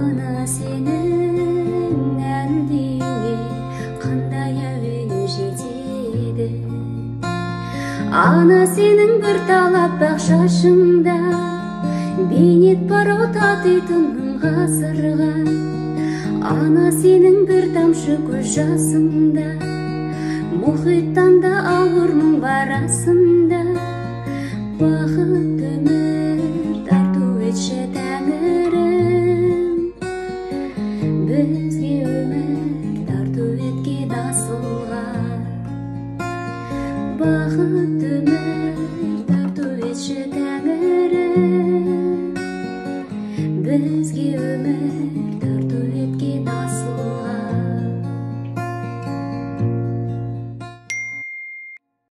Ана сенің әндеріңе қандай әуен жетеді. Ана сенің бір талап ақ шашыңда бейнет бар татитын ғасырға. Ана сенің бір тамшы көз жасыңда мұхиттан да ауыр мұң бар асында. Бақыт өмір тарту етші тәңірім, бізге өмір тарту еткен асылға. Бақыт өмір тарту етші тәңірім,